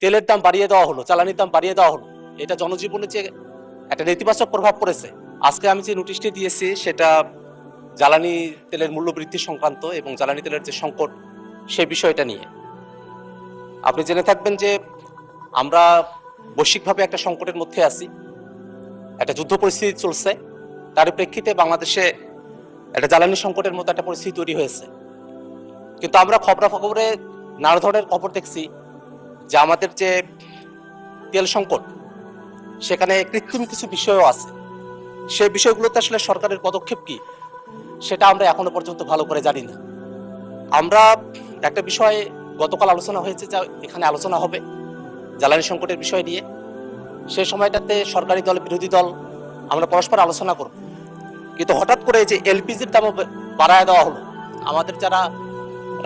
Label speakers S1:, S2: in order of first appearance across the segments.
S1: তেলের দাম বাড়িয়ে দেওয়া হলো, জ্বালানির দাম বাড়িয়ে দেওয়া হলো, এটা জনজীবনে যে একটা নেতিবাচক প্রভাব পড়েছে। আজকে আমি যে নোটিশটি দিয়েছি সেটা জ্বালানি তেলের মূল্য বৃদ্ধি সংক্রান্ত এবং জ্বালানি তেলের যে সংকট সে বিষয়টা নিয়ে। আপনি জেনে থাকবেন যে আমরা বৈশ্বিকভাবে একটা সংকটের মধ্যে আছি, একটা যুদ্ধ পরিস্থিতি চলছে। তার প্রেক্ষিতে বাংলাদেশে একটা জ্বালানি সংকটের মতো একটা পরিস্থিতি তৈরি হয়েছে। কিন্তু আমরা খবরাখবরে নানা ধরনের খবর দেখছি যে আমাদের যে তেল সংকট সেখানে কৃত্রিম কিছু বিষয়ও আছে। সেই বিষয়গুলোতে আসলে সরকারের পদক্ষেপ কি সেটা আমরা এখনো পর্যন্ত ভালো করে জানি না। আমরা একটা বিষয়ে গতকাল আলোচনা হয়েছে, যা এখানে আলোচনা হবে জ্বালানি সংকটের বিষয় নিয়ে। সেই সময়টাতে সরকারি দল বিরোধী দল আমরা পরস্পর আলোচনা করব, কিন্তু হঠাৎ করে যে এলপিজির দাম বাড়ায় দেওয়া হলো, আমাদের যারা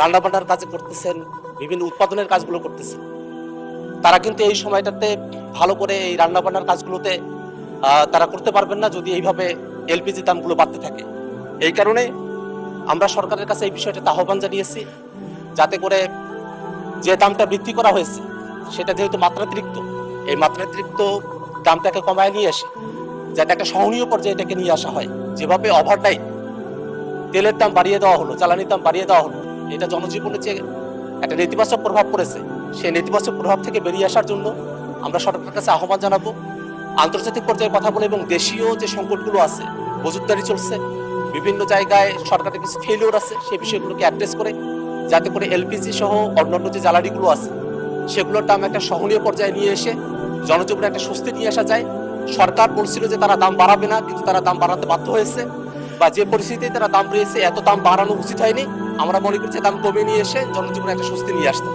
S1: রান্নাবান্নার কাজ করতেছেন, বিভিন্ন উৎপাদনের কাজগুলো করতেছেন, তারা কিন্তু এই সময়টাতে ভালো করে এই রান্নাবান্নার কাজগুলোতে তারা করতে পারবেন না যদি এইভাবে এলপিজি দামগুলো বাড়তে থাকে। এই কারণে আমরা সরকারের কাছে এই বিষয়টাতে আহ্বান জানিয়েছি, যাতে করে যে দামটা বৃদ্ধি করা হয়েছে সেটা যেহেতু মাত্রাতিরিক্ত, এই মাত্রাতিরিক্ত দামটাকে কমায় নিয়ে আসে, যাতে একটা সহনীয় পর্যায়ে এটাকে নিয়ে আসা হয়। যেভাবে ওভারনাইট তেলের দাম বাড়িয়ে দেওয়া হলো, জ্বালানির দাম বাড়িয়ে দেওয়া হলো, এটা জনজীবনে যে একটা নেতিবাচক প্রভাব পড়েছে, সেই নেতিবাচক প্রভাব থেকে বেরিয়ে আসার জন্য আমরা সরকারের কাছে আহ্বান জানাবো। আন্তর্জাতিক পর্যায়ে কথা বলে এবং দেশীয় যে সংকটগুলো আছে, মজুতদারি চলছে, বিভিন্ন জায়গায় সরকারের কিছু ফেলিওর আছে, সেই বিষয়গুলোকে অ্যাড্রেস করে যাতে করে এলপিজি সহ অন্যান্য যে জ্বালানিগুলো আছে সেগুলোর দাম একটা সহনীয় পর্যায়ে নিয়ে এসে জনজীবনে একটা স্বস্তি নিয়ে আসা যায়। সরকার বলছিল যে তারা দাম বাড়াবে না, কিন্তু তারা দাম বাড়াতে বাধ্য হয়েছে, বা যে পরিস্থিতিতে তারা দাম বেড়েছে, এত দাম বাড়ানো উচিত হয়নি। আমরা মনে করছি দাম কমিয়ে নিয়ে এসে জনজীবনে একটা স্বস্তি নিয়ে আসতে।